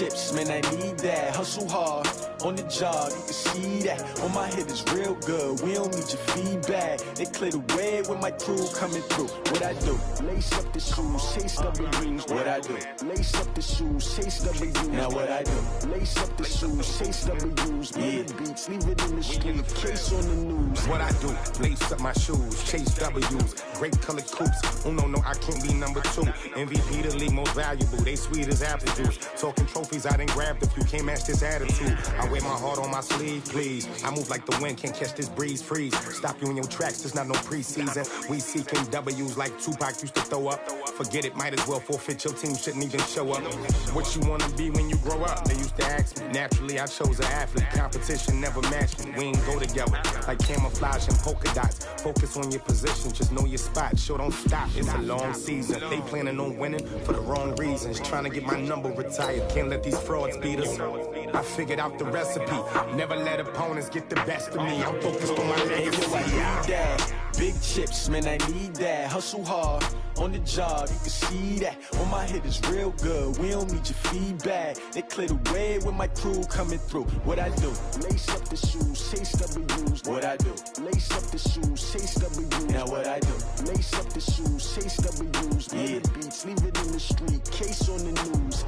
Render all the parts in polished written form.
chips, man, I need that. Hustle hard on the job, you can see that. On my head is real good, we don't need your feedback. They clear the way with my crew coming through. What I do? Lace up the shoes, chase W's. What I do? Lace up the shoes, chase W's. Now what I do? Lace up the shoes, chase W's. Yeah, beats, leave it in the street, case on the news. What I do? Lace up my shoes, chase W's. Great colored coops. Oh no, I can't be number 2. MVP the league most valuable. They sweet as apple juice. Talking trophies, I didn't grab the few. Can't match this attitude. I wear my heart on my sleeve, please. I move like the wind, can't catch this breeze, freeze. Stop you in your tracks, there's not no preseason. We seeking W's like Tupac used to throw up. Forget it, might as well forfeit. Your team shouldn't even show up. What you wanna be when you grow up? They used to ask me. Naturally, I chose an athlete. Competition never matched me. We ain't go together like camouflage and polka dots. Focus on your position, just know your spot. Sure, don't stop. It's a long season. They planning on winning for the wrong reasons. Trying to get my number retired. Can't let these frauds beat us. I figured out the recipe. Never let opponents get the best of me. I'm focused on my legacy. I need that. Big chips, man, I need that. Hustle hard on the job, you can see that. On my head is real good, we don't need your feedback. They clear the way with my crew coming through. What I do? Lace up the shoes, chase W's. What I do? Lace up the shoes, chase W's. Now what I do? Lace up the shoes, chase W's. Yeah, beats, leave it in the street, case on the news.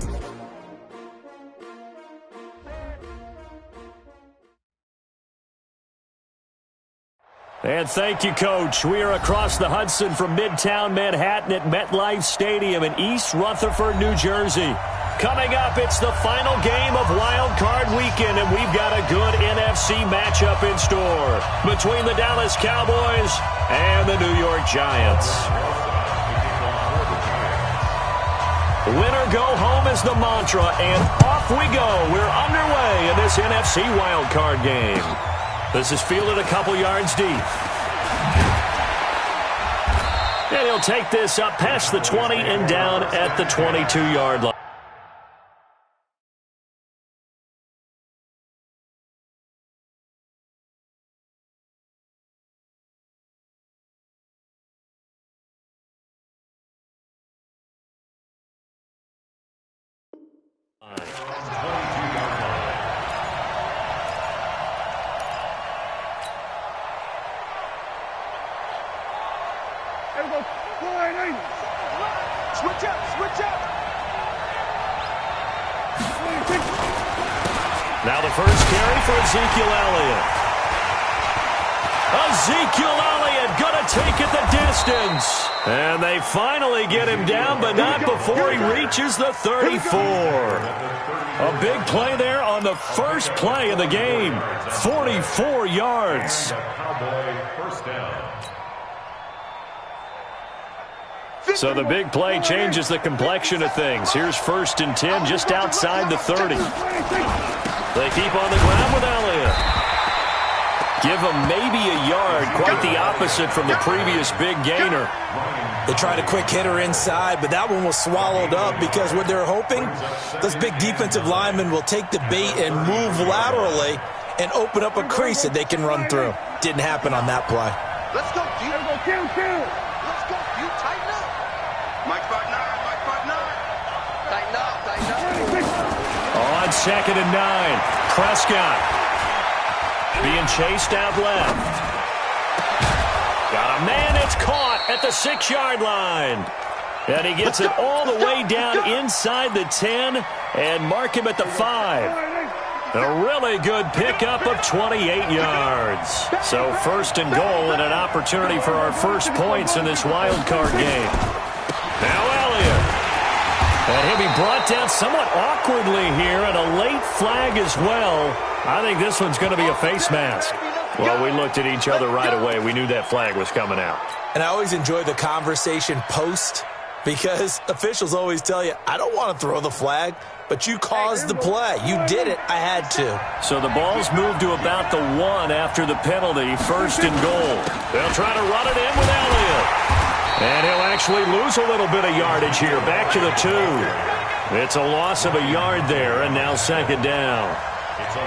And thank you, Coach. We are across the Hudson from Midtown Manhattan at MetLife Stadium in East Rutherford, New Jersey. Coming up, it's the final game of Wild Card Weekend, and we've got a good NFC matchup in store between the Dallas Cowboys and the New York Giants. Winner go home is the mantra, and off we go. We're underway in this NFC Wild Card game. This is fielded a couple yards deep. And he'll take this up past the 20 and down at the 22-yard line. Switch up. Now the first carry for Ezekiel Elliott. Ezekiel Elliott going to take it the distance. And they finally get him down, but not before he reaches the 34. A big play there on the first play of the game. 44 yards. So the big play changes the complexion of things. Here's 1st and 10 just outside the 30. They keep on the ground with Elliott. Give him maybe a yard, quite the opposite from the previous big gainer. They tried a quick hitter inside, but that one was swallowed up because what they're hoping, those big defensive linemen will take the bait and move laterally and open up a crease that they can run through. Didn't happen on that play. Let's go, dude. Let's go, dude. Tighten up. Mike 5'9", Mike 5'9". Tighten up. On 2nd and 9, Prescott being chased out left. Got a man, it's caught at the 6-yard line. And he gets it all the way down inside the 10 and mark him at the 5. A really good pickup of 28 yards. So 1st and goal and an opportunity for our first points in this wild card game. Now Elliott. And he'll be brought down somewhat awkwardly here, and a late flag as well. I think this one's going to be a face mask. Well, we looked at each other right away. We knew that flag was coming out. And I always enjoy the conversation post because officials always tell you, I don't want to throw the flag, but you caused the play. You did it. I had to. So the ball's moved to about the 1 after the penalty. 1st and goal. They'll try to run it in with Elliott. And he'll actually lose a little bit of yardage here. Back to the 2. It's a loss of a yard there, and now 2nd down.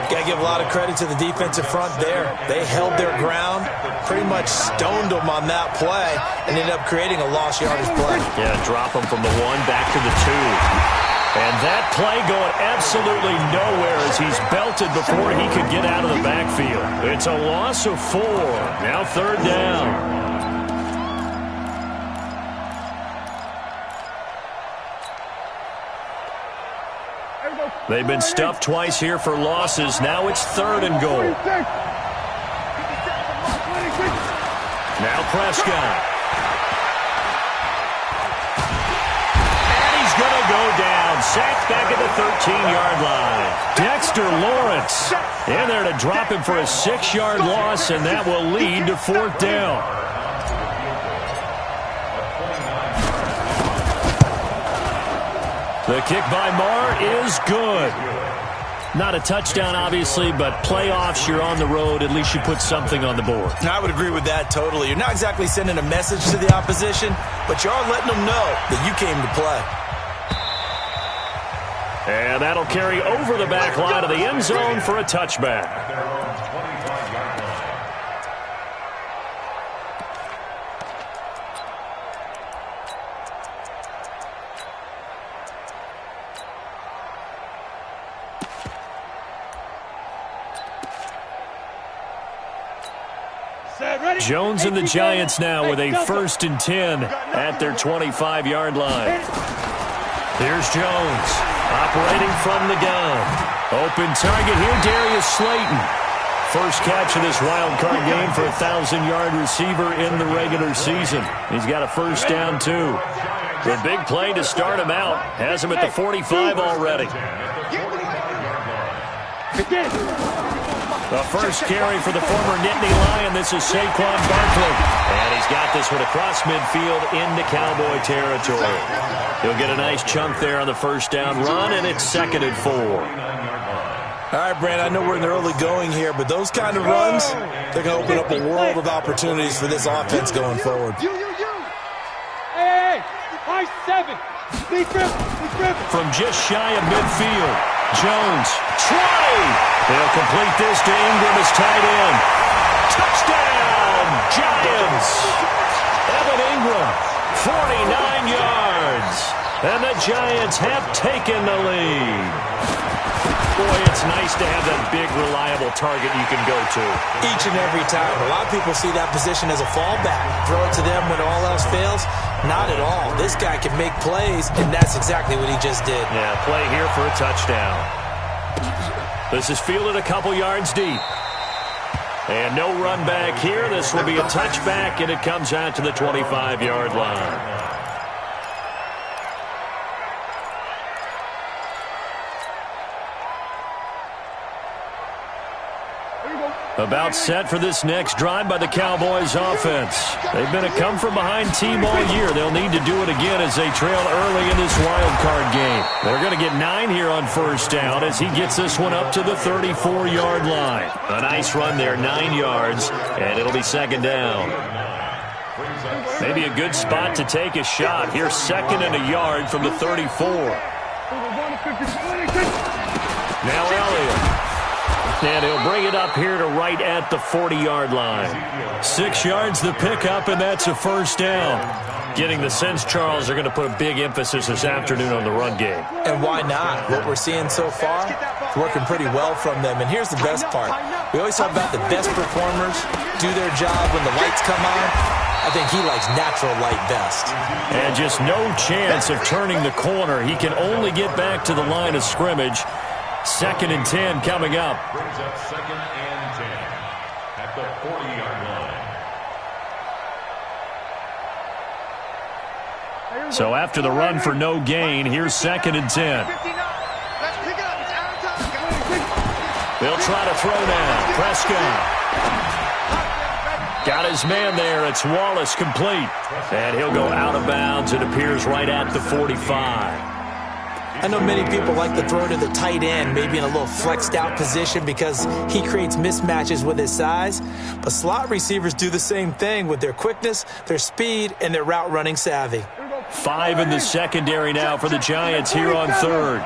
Got to give a lot of credit to the defensive front there. They held their ground, pretty much stoned them on that play, and ended up creating a lost yardage play. Yeah, drop them from the 1 back to the 2. And that That play going absolutely nowhere as he's belted before he could get out of the backfield. It's a loss of 4. Now 3rd down. They've been stuffed twice here for losses. Now it's 3rd and goal. Now Prescott. And he's going to go down. Sacked back at the 13-yard line. Dexter Lawrence in there to drop him for a 6-yard loss, and that will lead to 4th down. The kick by Marr is good. Not a touchdown, obviously, but playoffs, you're on the road. At least you put something on the board. I would agree with that totally. You're not exactly sending a message to the opposition, but you are letting them know that you came to play. And that'll carry over the back line of the end zone for a touchback. Jones and the Giants now with a 1st and 10 at their 25-yard line. Here's Jones operating from the gun. Open target here, Darius Slayton. First catch of this wild card game for a 1,000-yard receiver in the regular season. He's got a 1st down, too. The big play to start him out. Has him at the 45 already. The first carry for the former Nittany Lion. This is Saquon Barkley. And he's got this one across midfield into Cowboy territory. He'll get a nice chunk there on the 1st down run, and it's 2nd and 4. All right, Brand, I know we're in the early going here, but those kind of runs, they're going to open up a world of opportunities for this offense going forward. Hey, I-7. From just shy of midfield, Jones, try! They'll complete this to Ingram as tight end. Touchdown, Giants! Evan Ingram, 49 yards. And the Giants have taken the lead. Boy, it's nice to have that big, reliable target you can go to. Each and every time. A lot of people see that position as a fallback. Throw it to them when all else fails. Not at all. This guy can make plays, and that's exactly what he just did. Yeah, play here for a touchdown. This is fielded a couple yards deep. And no run back here. This will be a touchback, and it comes out to the 25-yard line. About set for this next drive by the Cowboys offense. They've been a come-from-behind team all year. They'll need to do it again as they trail early in this wild card game. They're going to get 9 here on 1st down as he gets this one up to the 34-yard line. A nice run there, 9 yards, and it'll be 2nd down. Maybe a good spot to take a shot. Here's 2nd and a yard from the 34. Now Elliott. And he'll bring it up here to right at the 40-yard line. 6 yards the pickup, and that's a 1st down. Getting the sense, Charles, they're going to put a big emphasis this afternoon on the run game. And why not? What we're seeing so far, it's working pretty well from them. And here's the best part. We always talk about the best performers do their job when the lights come on. I think he likes natural light best. And just no chance of turning the corner. He can only get back to the line of scrimmage. 2nd and 10 coming up. Brings up 2nd and 10 at the 40-yard line. So after the run for no gain, here's 2nd and 10. They'll try to throw now. Prescott. Got his man there. It's Wallace complete. And he'll go out of bounds. It appears right at the 45. I know many people like to throw to the tight end, maybe in a little flexed out position because he creates mismatches with his size. But slot receivers do the same thing with their quickness, their speed, and their route running savvy. 5 in the secondary now for the Giants here on 3rd.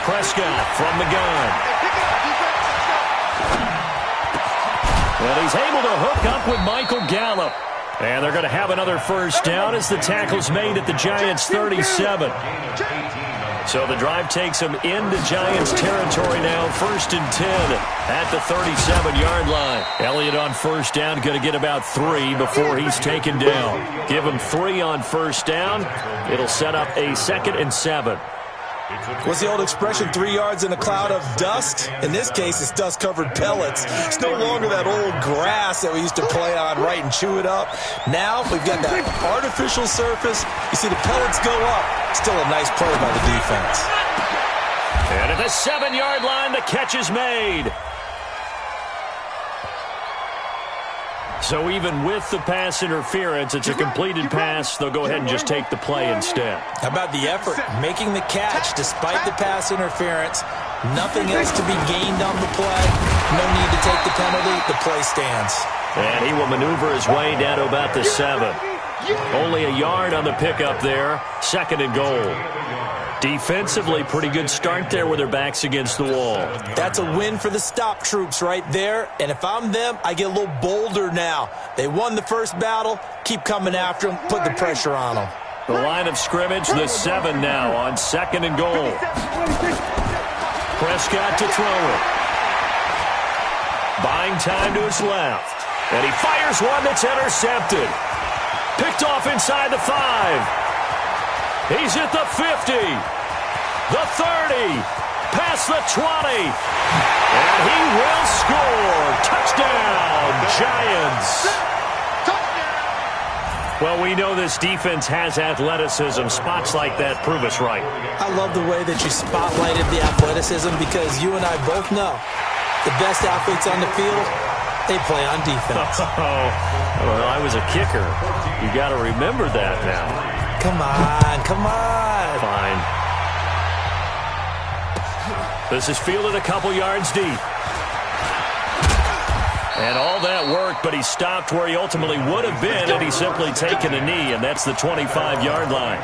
Prescott from the gun. And he's able to hook up with Michael Gallup. And they're going to have another first down as the tackle's made at the Giants' 37. So the drive takes them into Giants territory now, 1st and 10 at the 37-yard line. Elliott on first down, going to get about 3 before he's taken down. Give him 3 on first down. It'll set up a 2nd and 7. What's the old expression, 3 yards in a cloud of dust? In this case, it's dust-covered pellets. It's no longer that old grass that we used to play on, right, and chew it up. Now we've got that artificial surface. You see the pellets go up. Still a nice play by the defense. And at the 7-yard line, the catch is made. So even with the pass interference, it's a completed pass. They'll go ahead and just take the play instead. How about the effort? Making the catch despite the pass interference. Nothing else to be gained on the play. No need to take the penalty. The play stands. And he will maneuver his way down to about the 7. Only a yard on the pickup there. 2nd and goal. Defensively, pretty good start there with their backs against the wall. That's a win for the stop troops right there. And if I'm them, I get a little bolder now. They won the first battle. Keep coming after them. Put the pressure on them. The line of scrimmage, the 7 now on 2nd and goal. Prescott to throw it. Buying time to his left. And he fires one that's intercepted. Picked off inside the 5. He's at the 50, the 30, past the 20, and he will score. Touchdown, Giants. Well, we know this defense has athleticism. Spots like that prove us right. I love the way that you spotlighted the athleticism because you and I both know the best athletes on the field, they play on defense. Well, I was a kicker. You got to remember that now. Come on, come on. Fine. This is fielded a couple yards deep. And all that worked, but he stopped where he ultimately would have been had he simply taken a knee, and that's the 25-yard line.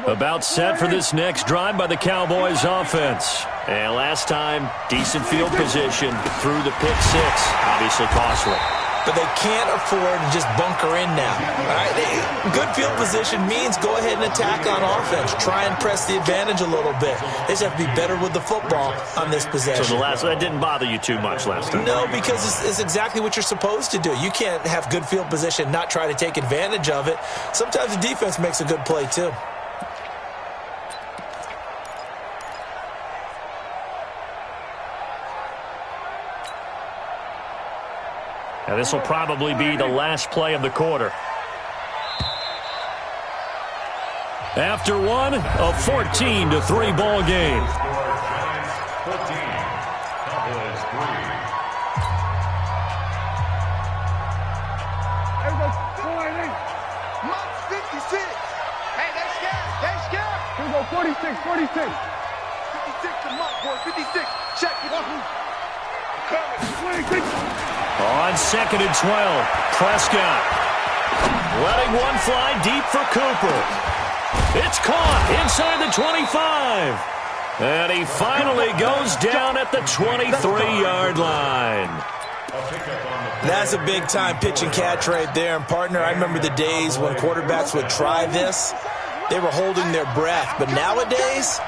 About set for this next drive by the Cowboys offense. And last time, decent field position through the pick 6. Obviously costly. But they can't afford to just bunker in now. All right? Good field position means go ahead and attack on offense. Try and press the advantage a little bit. They just have to be better with the football on this possession. So that didn't bother you too much last time? No, because it's exactly what you're supposed to do. You can't have good field position, not try to take advantage of it. Sometimes the defense makes a good play too. And this will probably be the last play of the quarter. After one, a 14-3 ball game. 14, Cowboys 3. Mark 56. Hey, they scared. They scared. Here we go, 46, 46. 56 to Mark, boy. 56. Check it out. On 2nd and 12, Prescott letting one fly deep for Cooper. It's caught inside the 25. And he finally goes down at the 23-yard line. That's a big-time pitch and catch right there. And, partner, I remember the days when quarterbacks would try this. They were holding their breath. But nowadays,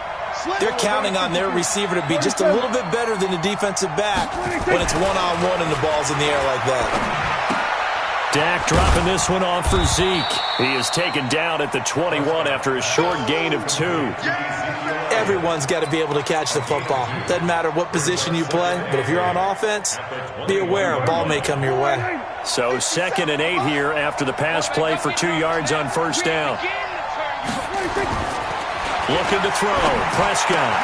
they're counting on their receiver to be just a little bit better than the defensive back when it's one-on-one and the ball's in the air like that. Dak dropping this one off for Zeke. He is taken down at the 21 after a short gain of 2. Everyone's got to be able to catch the football. Doesn't matter what position you play, but if you're on offense, be aware a ball may come your way. So 2nd and 8 here after the pass play for 2 yards on first down. Looking to throw. Prescott.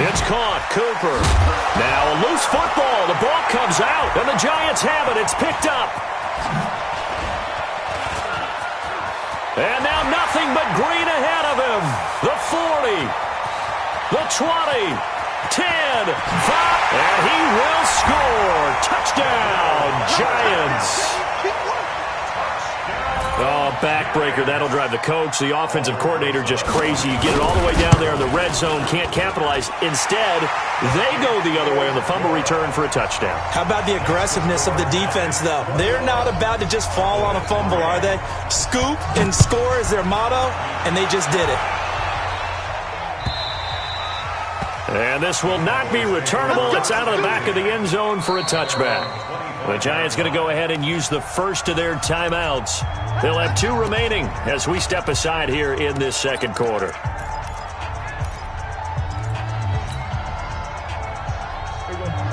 It's caught. Cooper. Now a loose football. The ball comes out, and the Giants have it. It's picked up. And now nothing but green ahead of him. The 40. The 20. 10. 5. And he will score. Touchdown, Giants. Oh, backbreaker. That'll drive the coach, the offensive coordinator, just crazy. You get it all the way down there in the red zone, can't capitalize. Instead, they go the other way on the fumble return for a touchdown. How about the aggressiveness of the defense, though? They're not about to just fall on a fumble, are they? Scoop and score is their motto, and they just did it. And this will not be returnable. It's out of the back of the end zone for a touchback. The Giants going to go ahead and use the first of their timeouts. They'll have 2 remaining as we step aside here in this second quarter.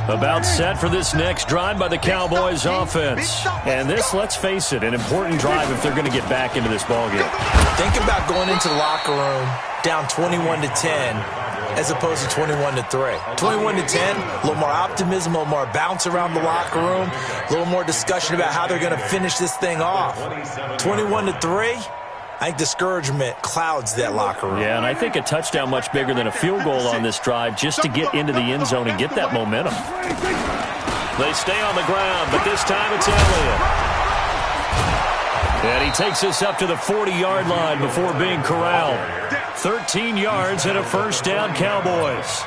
About set for this next drive by the Cowboys offense. And this, let's face it, an important drive if they're going to get back into this ballgame. Think about going into the locker room down 21-10 as opposed to 21-3. 21-10, a little more optimism, a little more bounce around the locker room, a little more discussion about how they're going to finish this thing off. 21-3, I think discouragement clouds that locker room. Yeah, and I think a touchdown much bigger than a field goal on this drive just to get into the end zone and get that momentum. They stay on the ground, but this time it's Elliott. And he takes us up to the 40-yard line before being corralled. 13 yards and a first down, Cowboys.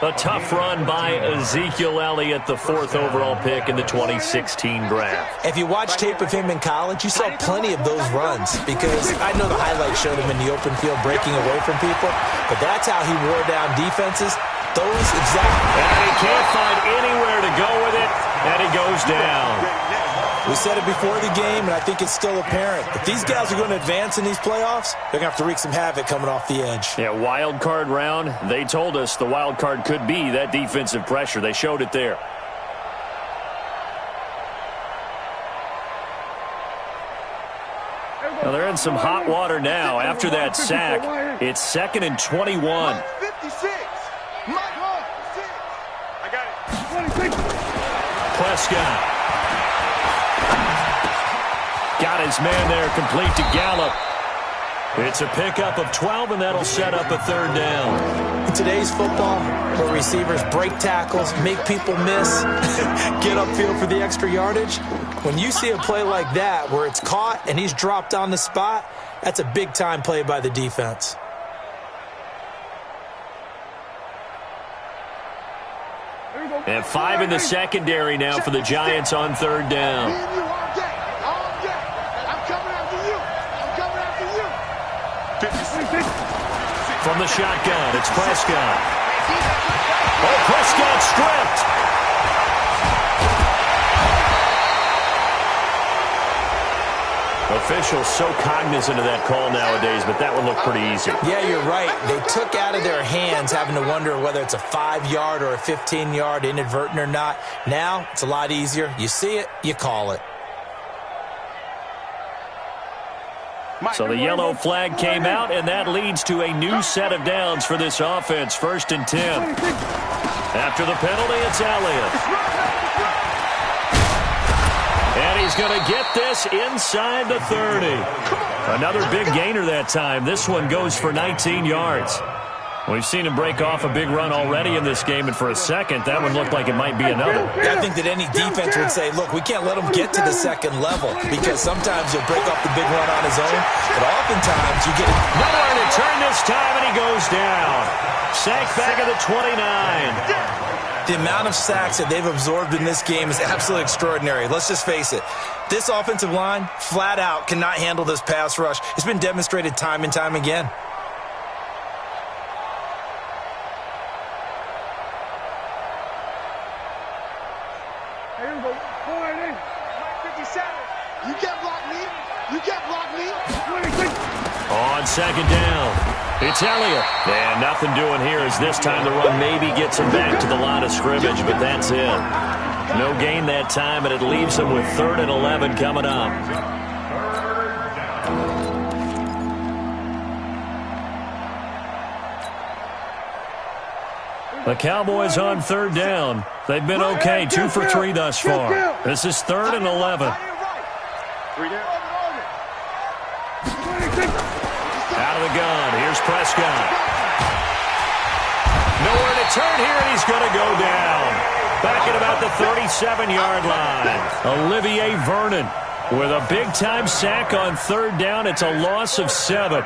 A tough run by Ezekiel Elliott, the 4th overall pick in the 2016 draft. If you watch tape of him in college, you saw plenty of those runs because I know the highlights showed him in the open field breaking away from people, but that's how he wore down defenses. Those exactly. And he can't find anywhere to go with it, and he goes down. We said it before the game, and I think it's still apparent. If these guys are going to advance in these playoffs, they're going to have to wreak some havoc coming off the edge. Yeah, wild card round. They told us the wild card could be that defensive pressure. They showed it there. Well, they're in some hot water now after that sack. It's 2nd and 21. 56. I got it. Prescott. Got his man there, complete to Gallup. It's a pickup of 12, and that'll set up a 3rd down. In today's football, where receivers break tackles, make people miss, get upfield for the extra yardage, when you see a play like that where it's caught and he's dropped on the spot, that's a big-time play by the defense. And 5 in the secondary now for the Giants on 3rd down. From the shotgun, it's Prescott. Oh, Prescott stripped. Officials so cognizant of that call nowadays, but that one looked pretty easy. Yeah, you're right. They took out of their hands having to wonder whether it's a 5-yard or a 15-yard, inadvertent or not. Now, it's a lot easier. You see it, you call it. So the yellow flag came out, and that leads to a new set of downs for this offense. 1st and 10. After the penalty, it's Elliott. And he's going to get this inside the 30. Another big gainer that time. This one goes for 19 yards. We've seen him break off a big run already in this game, and for a second, that one looked like it might be another. I think that any defense would say, look, we can't let him get to the second level because sometimes he'll break off the big run on his own, but oftentimes you get it. Nowhere to turn this time, and he goes down. Sack back at the 29. The amount of sacks that they've absorbed in this game is absolutely extraordinary. Let's just face it. This offensive line, flat out, cannot handle this pass rush. It's been demonstrated time and time again. You can't block me. You can't block me. On 2nd down, it's Elliott. And nothing doing here as this time the run maybe gets him back to the line of scrimmage, but that's it. No gain that time, and it leaves him with 3rd and 11 coming up. The Cowboys on 3rd down. They've been okay, 2 for 3 thus far. This is 3rd and 11. Out of the gun, here's Prescott. Nowhere to turn here, and he's going to go down. Back at about the 37-yard line. Olivier Vernon With a big-time sack on third down, it's a loss of 7.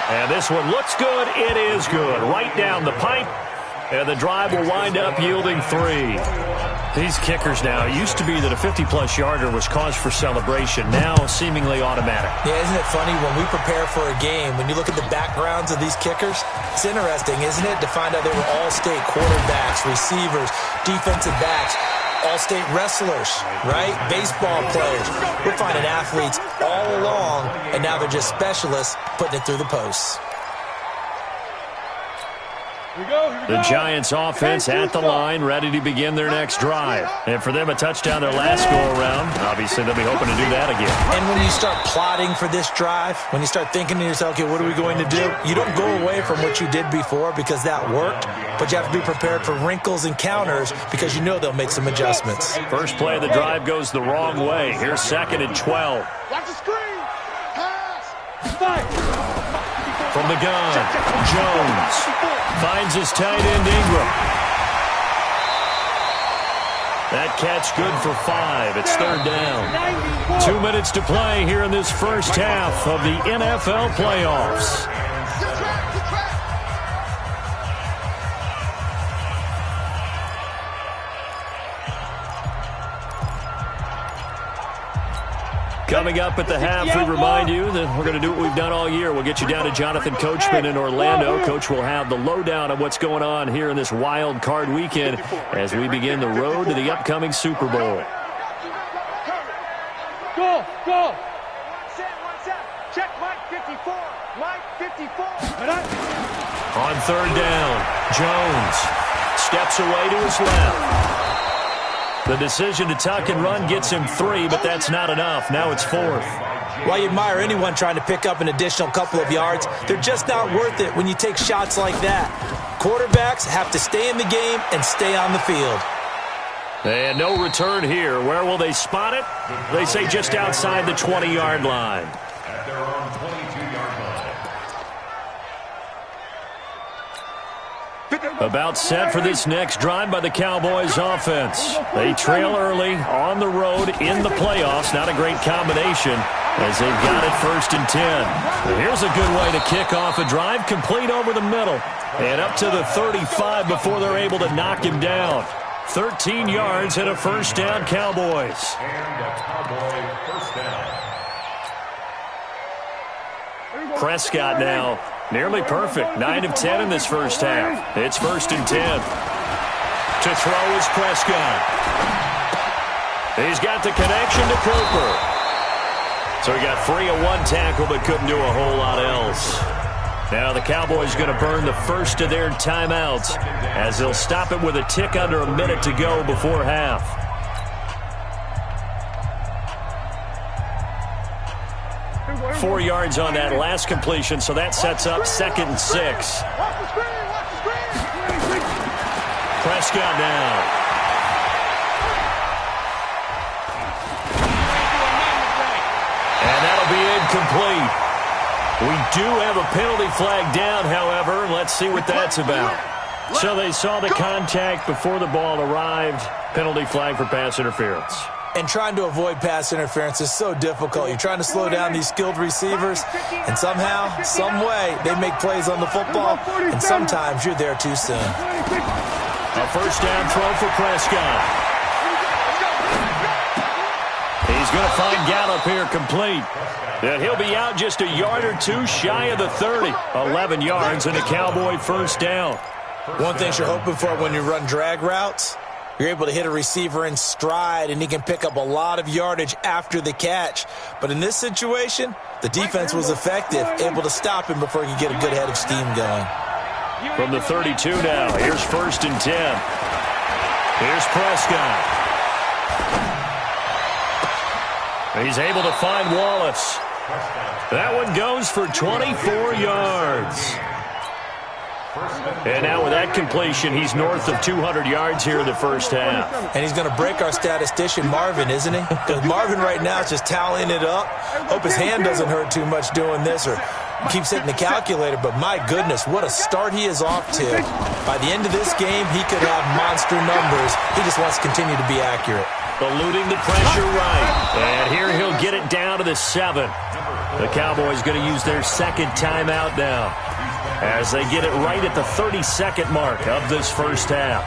And this one looks good. It is good. Right down the pipe. And the drive will wind up yielding 3. These kickers now, it used to be that a 50-plus yarder was cause for celebration. Now seemingly automatic. Yeah, isn't it funny when we prepare for a game, when you look at the backgrounds of these kickers, it's interesting, isn't it, to find out they were all-state quarterbacks, receivers, defensive backs, all-state wrestlers, right? Baseball players. We're finding athletes all along, and now they're just specialists putting it through the posts. The Giants offense at the line, ready to begin their next drive. And for them, a touchdown their last go-around. Obviously, they'll be hoping to do that again. And when you start plotting for this drive, when you start thinking to yourself, okay, what are we going to do? You don't go away from what you did before because that worked, but you have to be prepared for wrinkles and counters because you know they'll make some adjustments. First play of the drive goes the wrong way. Here's 2nd and 12. Watch the screen. Pass. Fight. From the gun, Jones finds his tight end, Ingram. That catch good for 5. It's third down. 2 minutes to play here in this first half of the NFL playoffs. Coming up at the half, we remind you that we're going to do what we've done all year. We'll get you down to Jonathan Coachman in Orlando. Coach will have the lowdown of what's going on here in this wild card weekend as we begin the road to the upcoming Super Bowl. Go, go. Check Mike 54. Mike 54. On third down, Jones steps away to his left. The decision to tuck and run gets him 3, but that's not enough. Now it's 4th. While you admire anyone trying to pick up an additional couple of yards, they're just not worth it when you take shots like that. Quarterbacks have to stay in the game and stay on the field. And no return here. Where will they spot it? They say just outside the 20-yard line. At their own 22-yard line. About set for this next drive by the Cowboys offense. They trail early on the road in the playoffs. Not a great combination as they've got it 1st and 10. Here's a good way to kick off a drive, complete over the middle and up to the 35 before they're able to knock him down. 13 yards and a first down, Cowboys. And a Cowboy first down. Prescott now nearly perfect. 9 of 10 in this first half. It's 1st and 10. To throw is Prescott. He's got the connection to Cooper. So he got free of 1 tackle but couldn't do a whole lot else. Now the Cowboys going to burn the first of their timeouts as they'll stop it with a tick under a minute to go before half. 4 yards on that last completion, so that sets up 2nd and 6. Prescott now. And that'll be incomplete. We do have a penalty flag down, however. Let's see what that's about. So they saw the contact before the ball arrived. Penalty flag for pass interference. And trying to avoid pass interference is so difficult. You're trying to slow down these skilled receivers, and somehow, some way, they make plays on the football, and sometimes you're there too soon. A first down throw for Prescott. He's going to find Gallup here complete. And he'll be out just a yard or two shy of the 30. 11 yards and a Cowboy first down. One thing you're hoping for when you run drag routes, you're able to hit a receiver in stride, and he can pick up a lot of yardage after the catch. But in this situation, the defense was effective, able to stop him before he could get a good head of steam going. From the 32 now, here's 1st and 10. Here's Prescott. He's able to find Wallace. That one goes for 24 yards. And now with that completion, he's north of 200 yards here in the first half. And he's going to break our statistician, Marvin, isn't he? Because Marvin right now is just tallying it up. Hope his hand doesn't hurt too much doing this or keeps hitting the calculator. But my goodness, what a start he is off to. By the end of this game, he could have monster numbers. He just wants to continue to be accurate. Eluding the pressure right. And here he'll get it down to the 7. The Cowboys going to use their second timeout now as they get it right at the 30-second mark of this first half.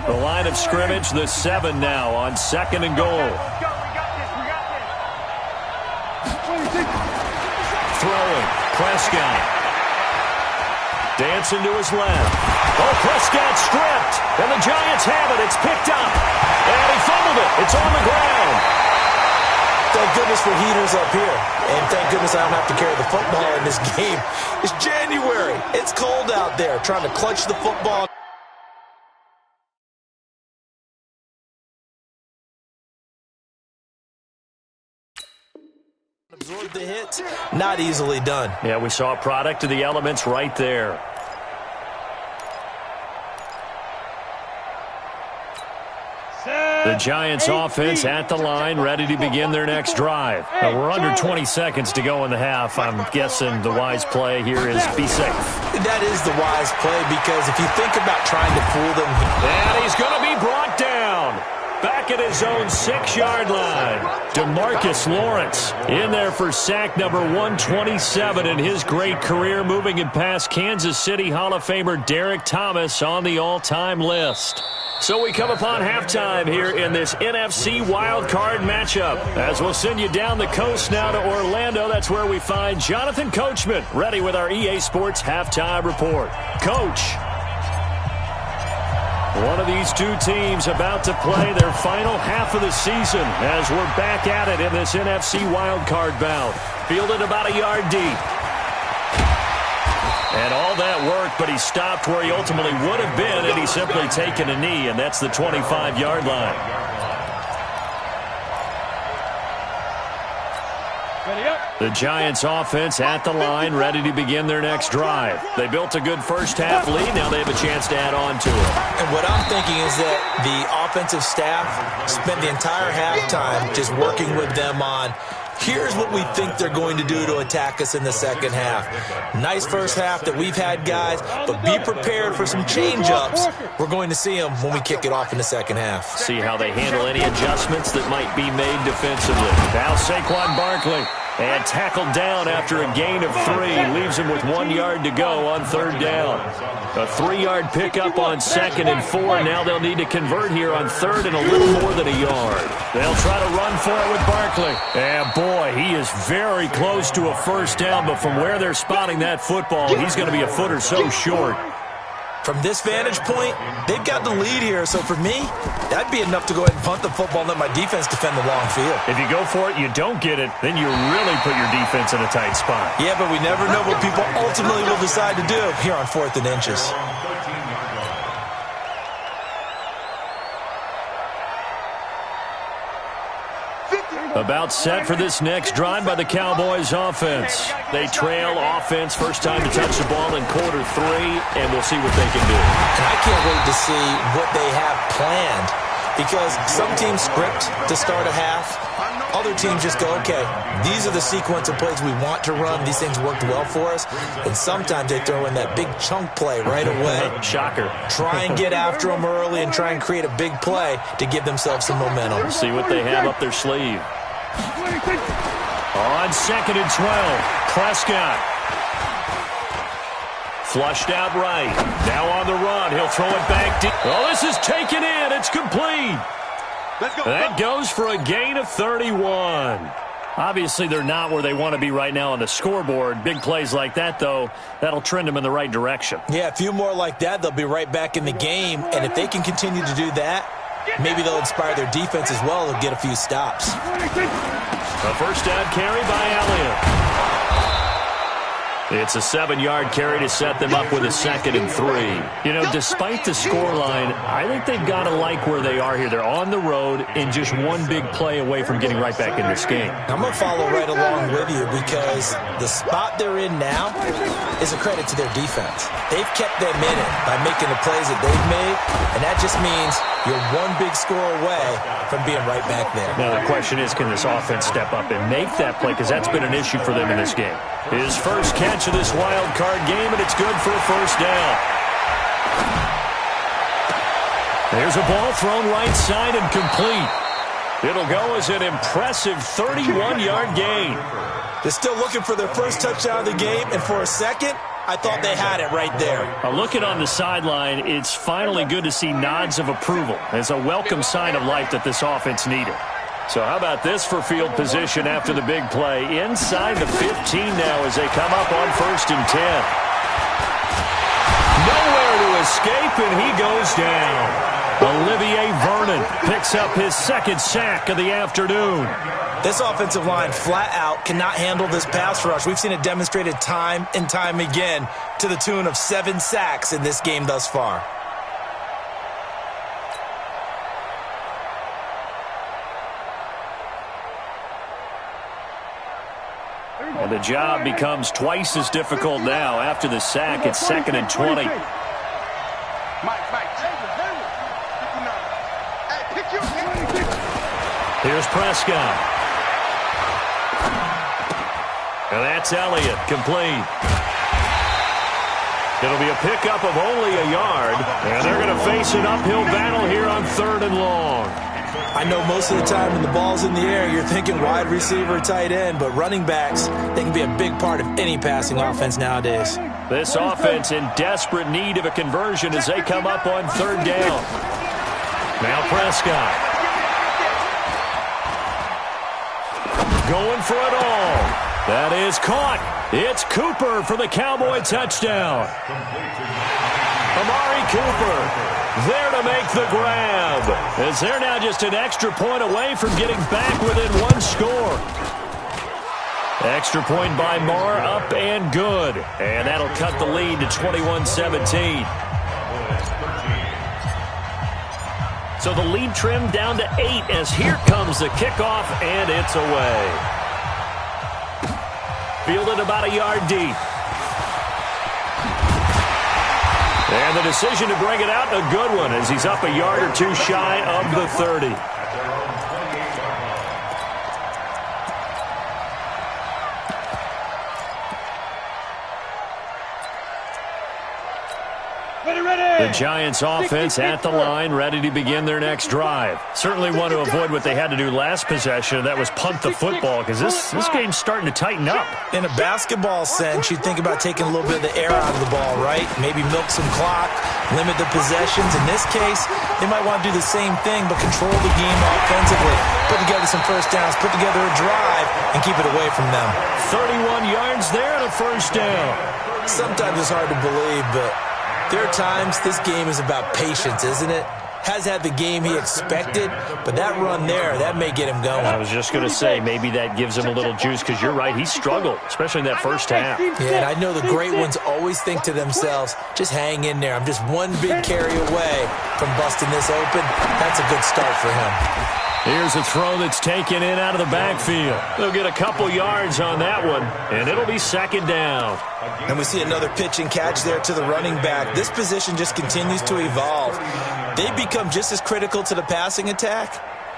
The line of scrimmage, the 7 now on 2nd and goal. Throwing, Prescott. Dancing to his left. Oh, Prescott stripped, and the Giants have it. It's picked up, and he fumbled it. It's on the ground. Thank goodness for heaters up here. And thank goodness I don't have to carry the football in this game. It's January. It's cold out there. Trying to clutch the football. Absorb the hits. Not easily done. Yeah, we saw a product of the elements right there. The Giants offense at the line, ready to begin their next drive. Now, we're under 20 seconds to go in the half. I'm guessing the wise play here is be safe. That is the wise play, because if you think about trying to fool them. And he's going to be brought down. Back at his own 6-yard line. DeMarcus Lawrence in there for sack number 127 in his great career, moving it past Kansas City Hall of Famer Derek Thomas on the all-time list. So we come upon halftime here in this NFC wildcard matchup. As we'll send you down the coast now to Orlando, that's where we find Jonathan Coachman, ready with our EA Sports halftime report. Coach. One of these two teams about to play their final half of the season as we're back at it in this NFC wildcard bout. Fielded about a yard deep. And all that work, but he stopped where he ultimately would have been had he simply taken a knee, and that's the 25-yard line. The Giants offense at the line, ready to begin their next drive. They built a good first-half lead. Now they have a chance to add on to it. And what I'm thinking is that the offensive staff spent the entire halftime just working with them on, here's what we think they're going to do to attack us in the second half. Nice first half that we've had, guys, but be prepared for some change-ups. We're going to see them when we kick it off in the second half. See how they handle any adjustments that might be made defensively. Now Saquon Barkley. And tackled down after a gain of 3. Leaves him with 1 yard to go on 3rd down. A 3-yard pickup on 2nd and 4. Now they'll need to convert here on 3rd and a little more than a yard. They'll try to run for it with Barkley. And boy, he is very close to a first down, but from where they're spotting that football, he's going to be a foot or so short. From this vantage point, they've got the lead here. So for me, that'd be enough to go ahead and punt the football and let my defense defend the long field. If you go for it, you don't get it, then you really put your defense in a tight spot. Yeah, but we never know what people ultimately will decide to do here on 4th and inches. About set for this next drive by the Cowboys offense. They trail offense, first time to touch the ball in quarter 3, and we'll see what they can do. And I can't wait to see what they have planned, because some teams script to start a half. Other teams just go, okay, these are the sequence of plays we want to run. These things worked well for us. And sometimes they throw in that big chunk play right away. Shocker. Try and get after them early and try and create a big play to give themselves some momentum. See what they have up their sleeve. On 2nd and 12, Prescott. Flushed out right. Now on the run. He'll throw it back deep. Oh, this is taken in. It's complete. That goes for a gain of 31. Obviously, they're not where they want to be right now on the scoreboard. Big plays like that, though, that'll trend them in the right direction. Yeah, a few more like that, they'll be right back in the game. And if they can continue to do that, maybe they'll inspire their defense as well and get a few stops. A first down carry by Elliott. It's a 7-yard carry to set them up with a 2nd and 3. You know, despite the scoreline, I think they've got to like where they are here. They're on the road and just one big play away from getting right back in this game. I'm going to follow right along with you because the spot they're in now is a credit to their defense. They've kept them in it by making the plays that they've made, and that just means you're one big score away from being right back there. Now the question is, can this offense step up and make that play? Because that's been an issue for them in this game. His first catch of this wild card game, and it's good for a first down. There's a ball thrown right side and complete. It'll go as an impressive 31-yard gain. They're still looking for their first touchdown of the game, and for a second, I thought they had it right there. Looking on the sideline, it's finally good to see nods of approval. It's a welcome sign of life that this offense needed. So how about this for field position after the big play? Inside the 15 now as they come up on 1st and 10. Nowhere to escape, and he goes down. Olivier Vernon picks up his 2nd sack of the afternoon. This offensive line flat out cannot handle this pass rush. We've seen it demonstrated time and time again to the tune of 7 sacks in this game thus far. And the job becomes twice as difficult now. After the sack, it's 2nd and 20. Here's Prescott. And that's Elliott, complete. It'll be a pickup of only a yard, and they're going to face an uphill battle here on 3rd and long. I know most of the time when the ball's in the air, you're thinking wide receiver, tight end, but running backs, they can be a big part of any passing offense nowadays. This offense in desperate need of a conversion as they come up on 3rd down. Now Prescott. Going for it all. That is caught. It's Cooper for the Cowboy touchdown. Amari Cooper there to make the grab. As they're now just an extra point away from getting back within 1 score. Extra point by Marr, up and good. And that'll cut the lead to 21-17. So the lead trimmed down to 8 as here comes the kickoff, and it's away. Fielded about a yard deep. And the decision to bring it out, a good one, as he's up a yard or 2 shy of the 30. The Giants offense at the line, ready to begin their next drive. Certainly want to avoid what they had to do last possession, that was punt the football, because this game's starting to tighten up. In a basketball sense, you'd think about taking a little bit of the air out of the ball, right? Maybe milk some clock, limit the possessions. In this case, they might want to do the same thing, but control the game offensively. Put together some first downs, put together a drive, and keep it away from them. 31 yards there and a first down. Sometimes it's hard to believe, but there are times this game is about patience, isn't it? Has had the game he expected, but that run there, that may get him going. I was just going to say, maybe that gives him a little juice, because you're right, he struggled, especially in that first half. Yeah, and I know the great ones always think to themselves, just hang in there. I'm just one big carry away from busting this open. That's a good start for him. Here's a throw that's taken in out of the backfield. They'll get a couple yards on that one, and it'll be 2nd down. And we see another pitch and catch there to the running back. This position just continues to evolve. They become just as critical to the passing attack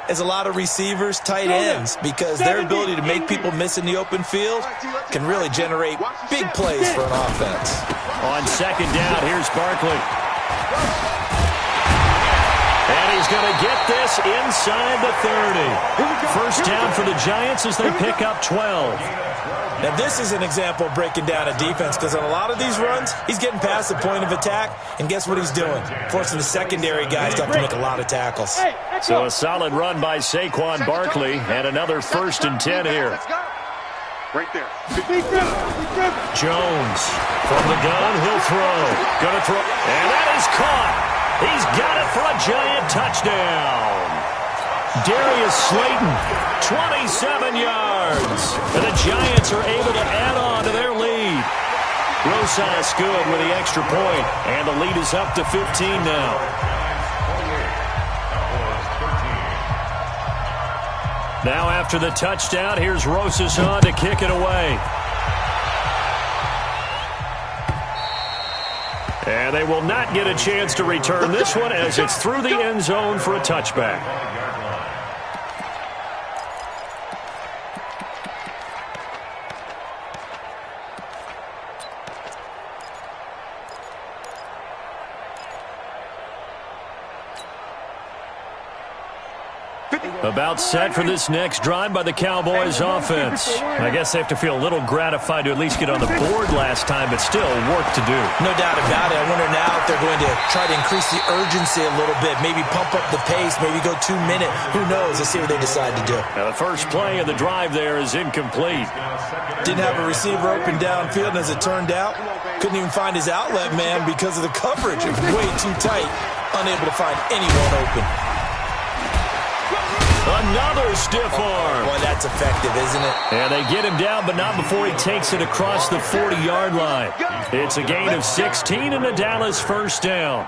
as a lot of receivers, tight ends, because their ability to make people miss in the open field can really generate big plays for an offense. On 2nd down, here's Barkley. And he's going to get this inside the 30. First down for the Giants as they pick up 12. Now, this is an example of breaking down a defense, because on a lot of these runs, he's getting past the point of attack, and guess what he's doing? Forcing the secondary guys to have to make a lot of tackles. So a solid run by Saquon Barkley, and another 1st and 10 here. Right there. Jones from the gun, he'll throw. Gonna throw, and that is caught. He's got it for a Giant touchdown. Darius Slayton, 27 yards. And the Giants are able to add on to their lead. Rosas good with the extra point, and the lead is up to 15 now. Now after the touchdown, here's Rosas on to kick it away. And they will not get a chance to return this one as it's through the end zone for a touchback. About set for this next drive by the Cowboys offense. I guess they have to feel a little gratified to at least get on the board last time, but still work to do. No doubt about it. I wonder now if they're going to try to increase the urgency a little bit, maybe pump up the pace, maybe go 2 minute. Who knows? Let's see what they decide to do. Now the first play of the drive there is incomplete. Didn't have a receiver open downfield, and as it turned out, couldn't even find his outlet man because of the coverage. It was way too tight, unable to find anyone open. Another stiff arm. Boy, that's effective, isn't it? And they get him down, but not before he takes it across the 40-yard line. It's a gain of 16 and a Dallas first down.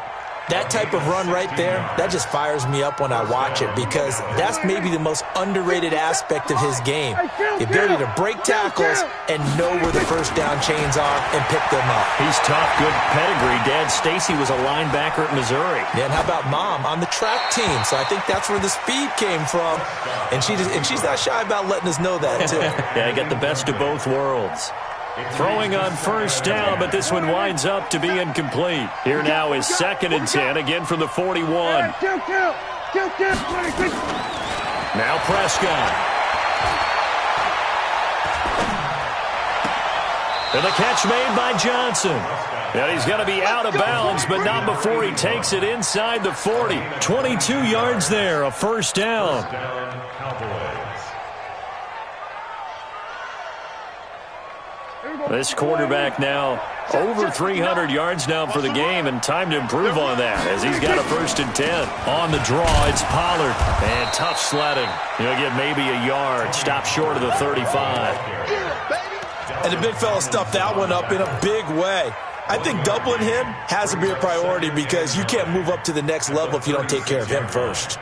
That type of run right there, that just fires me up when I watch it because that's maybe the most underrated aspect of his game. The ability to break tackles and know where the first down chains are and pick them up. He's tough, good pedigree. Dad Stacy was a linebacker at Missouri. Yeah, and how about Mom on the track team? So I think that's where the speed came from. And she's not shy about letting us know that, too. Yeah, I got the best of both worlds. Throwing on first down, but this one winds up to be incomplete. Here now is 2nd and 10, again from the 41. Now Prescott. And the catch made by Johnson. And he's going to be out of bounds, but not before he takes it inside the 40. 22 yards there, a first down. This quarterback now over 300 yards now for the game, and time to improve on that as he's got a 1st and 10. On the draw, it's Pollard. And tough sledding. He'll get maybe a yard. Stop short of the 35. And the big fella stuffed that one up in a big way. I think doubling him has to be a priority because you can't move up to the next level if you don't take care of him first.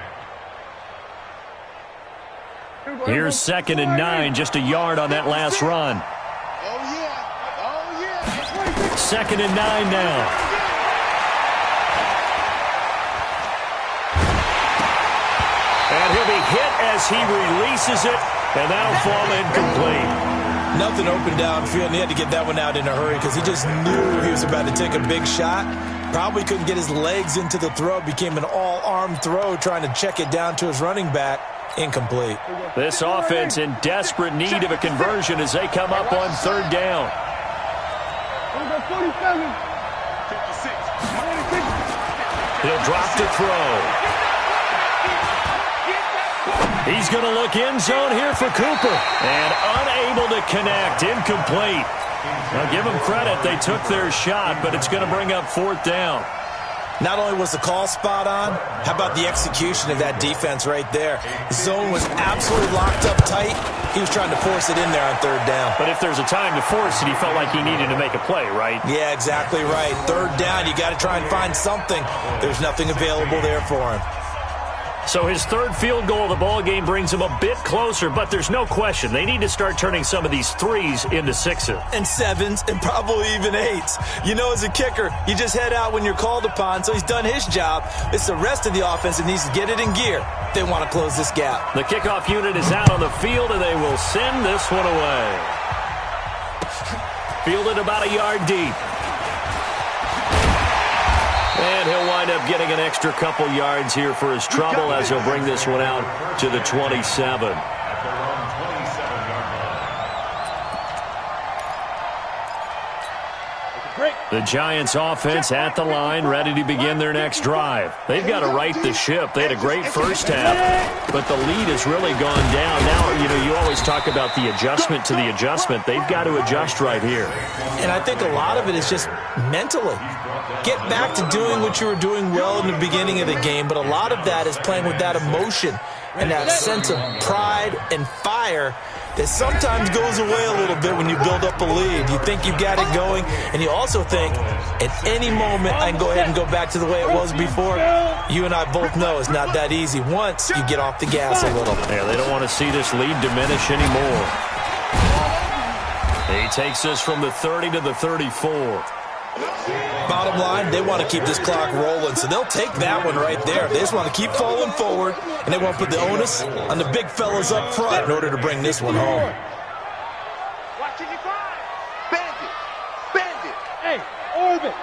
Here's 2nd and 9, just a yard on that last run. 2nd and 9 now. And he'll be hit as he releases it, and that'll fall incomplete. Nothing open downfield, and he had to get that one out in a hurry because he just knew he was about to take a big shot. Probably couldn't get his legs into the throw. Became an all-arm throw trying to check it down to his running back. Incomplete. This offense in desperate need of a conversion as they come up on 3rd down. He'll drop to throw. He's going to look end zone here for Cooper. And unable to connect. Incomplete. Now give them credit. They took their shot, but it's going to bring up 4th down. Not only was the call spot on, how about the execution of that defense right there? The zone was absolutely locked up tight. He was trying to force it in there on 3rd down. But if there's a time to force it, he felt like he needed to make a play, right? Yeah, exactly right. 3rd down, you got to try and find something. There's nothing available there for him. So his 3rd field goal of the ball game brings him a bit closer, but there's no question they need to start turning some of these 3s into 6s. And 7s and probably even 8s. You know, as a kicker, you just head out when you're called upon, so he's done his job. It's the rest of the offense that needs to get it in gear if they want to close this gap. The kickoff unit is out on the field, and they will send this one away. Fielded about a yard deep. And he'll wind up getting an extra couple yards here for his trouble as he'll bring this one out to the 27. Great. The Giants offense at the line, ready to begin their next drive. They've got to right the ship. They had a great first half, but the lead has really gone down. Now, you always talk about the adjustment to the adjustment. They've got to adjust right here. And I think a lot of it is just mentally. Get back to doing what you were doing well in the beginning of the game, but a lot of that is playing with that emotion and that sense of pride and fire that sometimes goes away a little bit when you build up a lead. You think you've got it going, and you also think at any moment I can go ahead and go back to the way it was before. You and I both know it's not that easy once you get off the gas a little. Yeah, they don't want to see this lead diminish anymore. He takes us from the 30 to the 34. Bottom line, they want to keep this clock rolling, so they'll take that one right there. They just want to keep falling forward, and they want to put the onus on the big fellas up front in order to bring this one home. Watch it, you cry. Bandit. Bandit. Hey, orbit.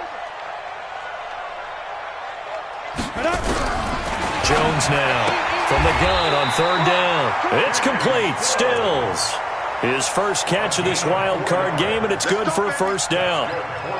Jones now from the gun on third down. It's complete. Stills. His first catch of this wild card game, and it's good for a first down.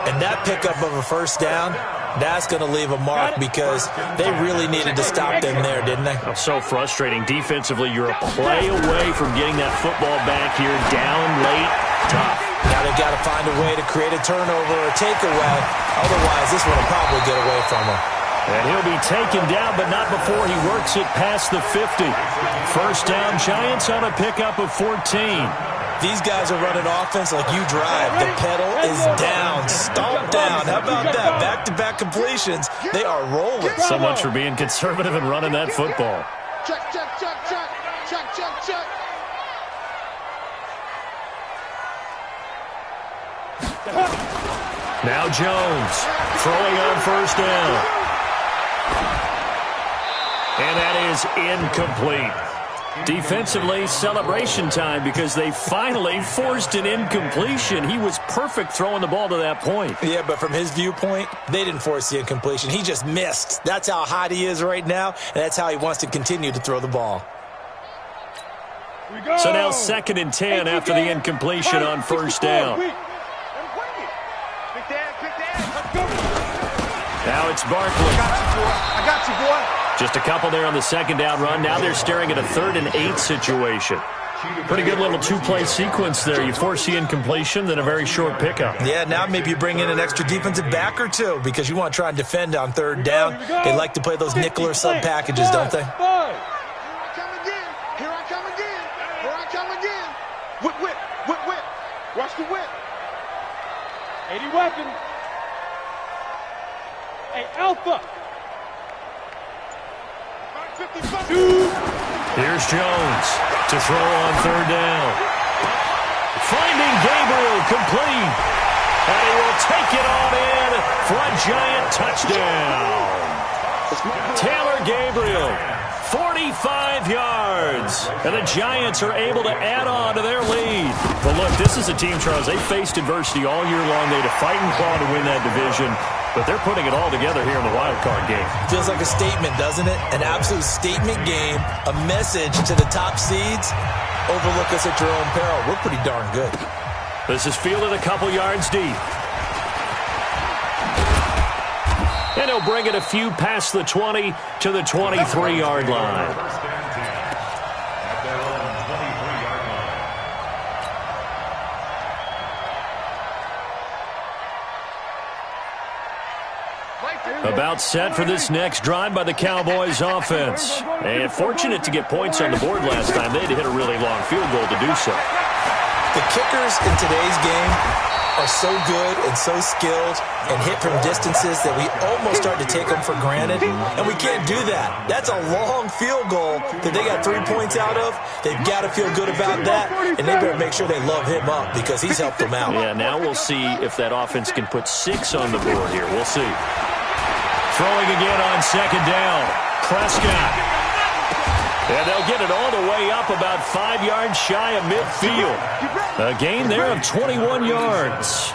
And that pickup of a first down, that's going to leave a mark because they really needed to stop them there, didn't they? So frustrating. Defensively, you're a play away from getting that football back here, down late, tough. Now they've got to find a way to create a turnover or a takeaway. Otherwise, this one will probably get away from them. And he'll be taken down, but not before he works it past the 50. First down, Giants on a pickup of 14. These guys are running offense like you drive. The pedal is down, stomp down. How about that? Back-to-back completions. They are rolling. So much for being conservative and running that football. Check, check, check, check. Check, check, check. Now Jones throwing on first down. And that is incomplete. Defensively, celebration time because they finally forced an incompletion. He was perfect throwing the ball to that point. Yeah, but from his viewpoint, they didn't force the incompletion. He just missed. That's how hot he is right now, and that's how he wants to continue to throw the ball. So now 2nd and 10 after the incompletion on first down. Now it's Barkley. I got you, boy. Just a couple there on the second down run. Now they're staring at a 3rd and 8 situation. Pretty good little two-play sequence there. You force the incompletion, then a very short pickup. Yeah, now maybe you bring in an extra defensive back or two because you want to try and defend on 3rd down. They like to play those nickel or sub packages, don't they? Here I come again. Here I come again. Here I come again. Whip, whip, whip, whip. Watch the whip. 80 weapon. Hey, Alpha. Here's Jones to throw on 3rd down. Finding Gabriel complete. And he will take it on in for a Giant touchdown. Taylor Gabriel, 45 yards. And the Giants are able to add on to their lead. But look, this is a team, Charles, they faced adversity all year long. They had to fight and claw to win that division. But they're putting it all together here in the wild card game. Feels like a statement, doesn't it? An absolute statement game, a message to the top seeds. Overlook us at your own peril. We're pretty darn good. This is fielded a couple yards deep. And he'll bring it a few past the 20 to the 23-yard line. About set for this next drive by the Cowboys offense. And fortunate to get points on the board last time. They had to hit a really long field goal to do so. The kickers in today's game are so good and so skilled and hit from distances that we almost start to take them for granted. And we can't do that. That's a long field goal that they got 3 points out of. They've got to feel good about that. And they better make sure they love him up because he's helped them out. Yeah, now we'll see if that offense can put 6 on the board here. We'll see. Throwing again on 2nd down. Prescott. And they'll get it all the way up about 5 yards shy of midfield. A gain there of 21 yards.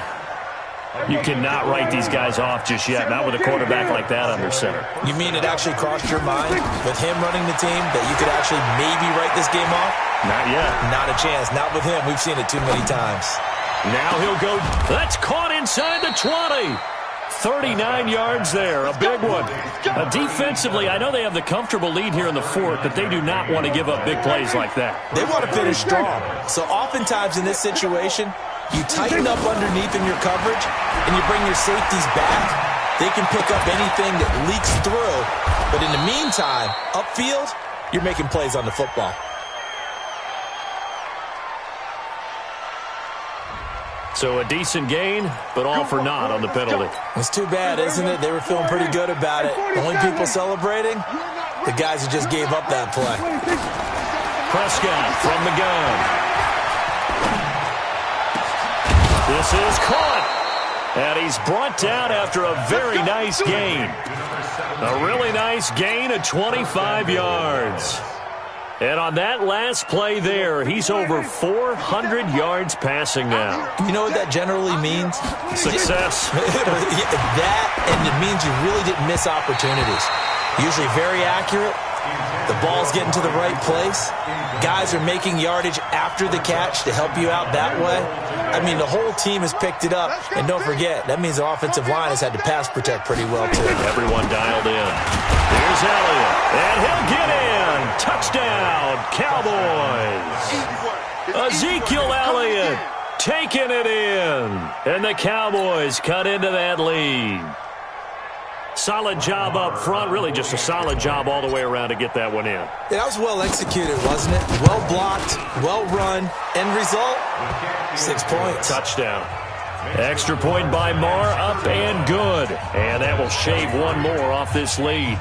You cannot write these guys off just yet, not with a quarterback like that under center. You mean it actually crossed your mind with him running the team that you could actually maybe write this game off? Not yet. Not a chance. Not with him. We've seen it too many times. Now he'll go. That's caught inside the 20. 39 yards there, a big one. Defensively, I know they have the comfortable lead here in the fourth, but they do not want to give up big plays like that. They want to finish strong. So oftentimes in this situation, you tighten up underneath in your coverage, and you bring your safeties back. They can pick up anything that leaks through. But in the meantime, upfield, you're making plays on the football. So a decent gain, but all for naught on the penalty. It's too bad, isn't it? They were feeling pretty good about it. Only people celebrating, the guys who just gave up that play. Prescott from the gun. This is caught. And he's brought down after a very nice gain. A really nice gain of 25 yards. And on that last play there, he's over 400 yards passing now. You know what that generally means? Success. That, and it means you really didn't miss opportunities. Usually very accurate. The ball's getting to the right place. Guys are making yardage after the catch to help you out that way. I mean, the whole team has picked it up. And don't forget, that means the offensive line has had to pass protect pretty well, too. Everyone dialed in. Here's Elliott. And he'll get in. Touchdown, Cowboys. Ezekiel Elliott taking it in. And the Cowboys cut into that lead. Solid job up front. Really just a solid job all the way around to get that one in. That was well executed, wasn't it? Well blocked, well run. End result, 6 points. Touchdown. Extra point by Marr, up and good. And that will shave one more off this lead.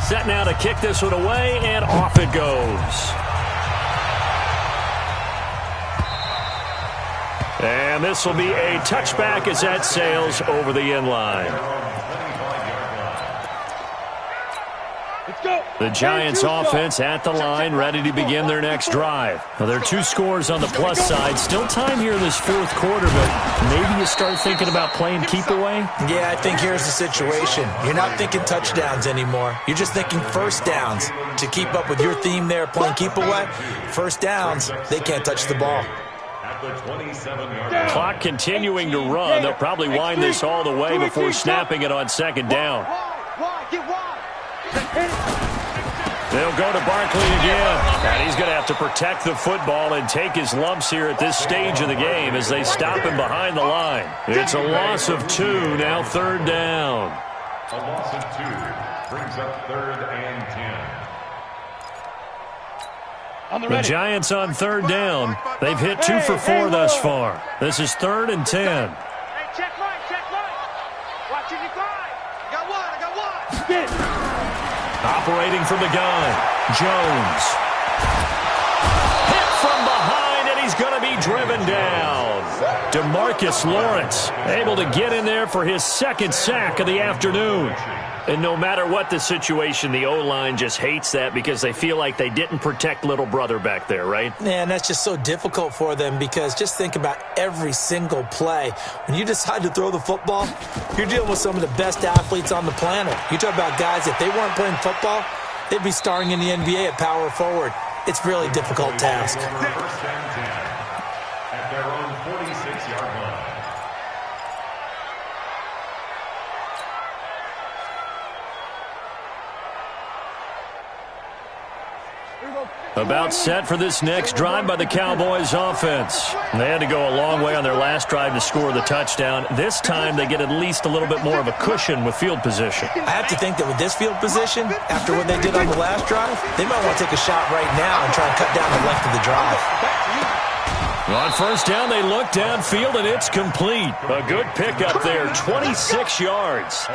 Set now to kick this one away, and off it goes. And this will be a touchback as that sails over the end line. The Giants offense at the line, ready to begin their next drive. Now, there are 2 scores on the plus side. Still time here in this fourth quarter, but maybe you start thinking about playing keep away? Yeah, I think here's the situation. You're not thinking touchdowns anymore. You're just thinking first downs. To keep up with your theme there, playing keep away, first downs, they can't touch the ball. Clock continuing to run. They'll probably wind this all the way before snapping it on second down. They'll go to Barkley again. And he's going to have to protect the football and take his lumps here at this stage of the game as they stop him behind the line. It's a loss of 2, now third down. A loss of 2 brings up 3rd and 10. The Giants on third down. They've hit 2 for 4 thus far. This is 3rd and 10. Hey, check line, check line. Watching you fly. I got one. Operating from the gun, Jones. Hit from behind, and he's going to be driven down. DeMarcus Lawrence able to get in there for his 2nd sack of the afternoon. And no matter what the situation, the O-line just hates that because they feel like they didn't protect little brother back there, right? Man, that's just so difficult for them because just think about every single play. When you decide to throw the football, you're dealing with some of the best athletes on the planet. You talk about guys, if they weren't playing football, they'd be starring in the NBA at power forward. It's a really difficult task. First and 10 at their own 46-yard line. About set for this next drive by the Cowboys offense. They had to go a long way on their last drive to score the touchdown. This time they get at least a little bit more of a cushion with field position. I have to think that with this field position, after what they did on the last drive, they might want to take a shot right now and try and cut down the length of the drive. On first down, they look downfield, and it's complete. A good pickup there, 26 yards.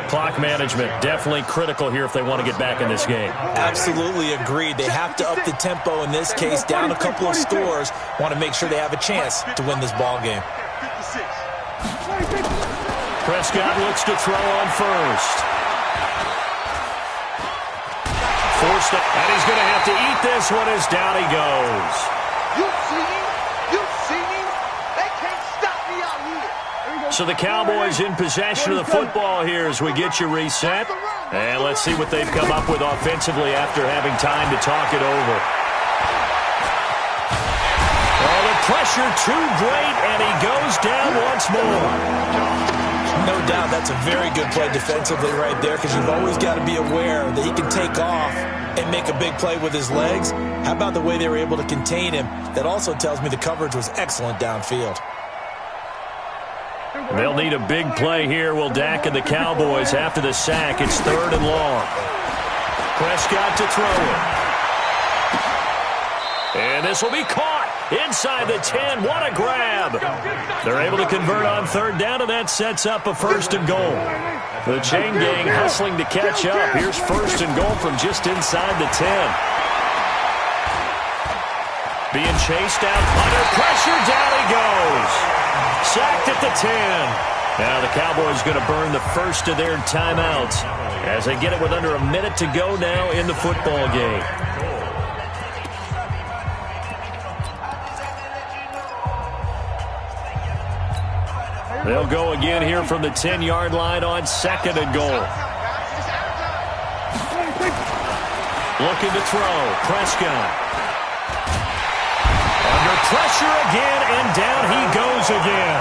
Clock management definitely critical here if they want to get back in this game. Absolutely agreed. They have to up the tempo in this case, down a couple of scores. Want to make sure they have a chance to win this ball game. Prescott looks to throw on first. Forced it, and he's going to have to eat this one as down he goes. You see me? You see me? They can't stop me out here. So the Cowboys in possession of the football here as we get you reset. And let's see what they've come up with offensively after having time to talk it over. Oh, the pressure too great, and he goes down once more. No doubt that's a very good play defensively right there, because you've always got to be aware that he can take off and make a big play with his legs. How about the way they were able to contain him? That also tells me the coverage was excellent downfield. They'll need a big play here, will Dak and the Cowboys after the sack. It's 3rd and long. Prescott to throw it. And this will be caught inside the 10. What a grab. They're able to convert on 3rd down, and that sets up a 1st and goal. The chain gang hustling to catch up. Here's 1st and goal from just inside the 10. Being chased out under pressure. Down he goes. Sacked at the 10. Now the Cowboys going to burn the first of their timeouts as they get it with under a minute to go now in the football game. They'll go again here from the 10-yard line on 2nd and goal. Looking to throw. Prescott. Under pressure again, and down he goes again.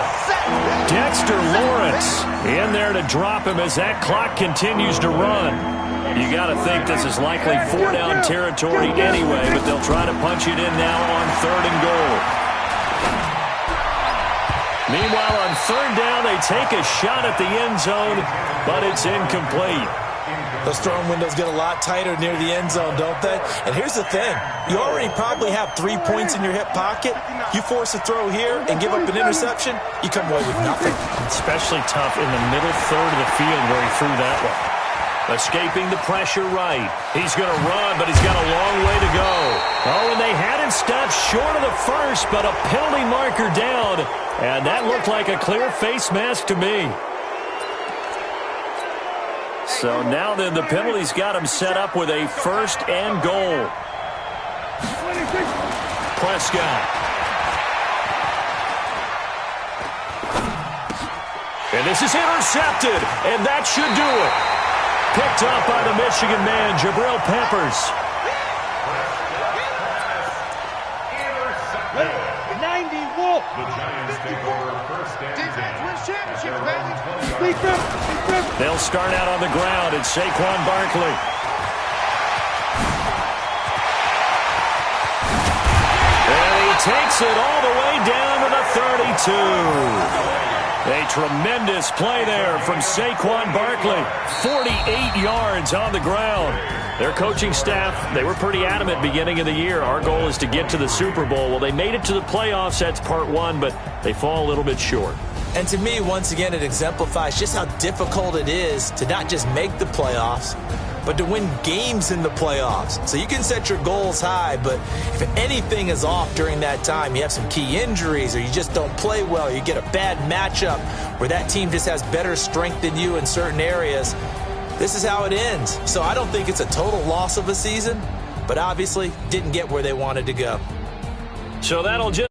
Dexter Lawrence in there to drop him as that clock continues to run. You got to think this is likely 4-down territory anyway, but they'll try to punch it in now on 3rd and goal. Meanwhile, on 3rd down, they take a shot at the end zone, but it's incomplete. Those throwing windows get a lot tighter near the end zone, don't they? And here's the thing. You already probably have 3 points in your hip pocket. You force a throw here and give up an interception, you come away with nothing. Especially tough in the middle 3rd of the field where he threw that one. Escaping the pressure right. He's going to run, but he's got a long way to go. Oh, and they had him stopped short of the 1st, but a penalty marker down. And that looked like a clear face mask to me. So now then the penalty's got him set up with a 1st and goal. Prescott. And this is intercepted, and that should do it. Picked up by the Michigan man, Jabril Peppers. 90 Wolf. The Giants take over 1st and 10. Defense wins championship, baby. They'll start out on the ground. It's Saquon Barkley. And he takes it all the way down to the 32. A tremendous play there from Saquon Barkley. 48 yards on the ground. Their coaching staff, they were pretty adamant beginning of the year. Our goal is to get to the Super Bowl. Well, they made it to the playoffs. That's part 1, but they fall a little bit short. And to me, once again, it exemplifies just how difficult it is to not just make the playoffs, but to win games in the playoffs. So you can set your goals high, but if anything is off during that time, you have some key injuries or you just don't play well, you get a bad matchup where that team just has better strength than you in certain areas, this is how it ends. So I don't think it's a total loss of a season, but obviously didn't get where they wanted to go. So that'll just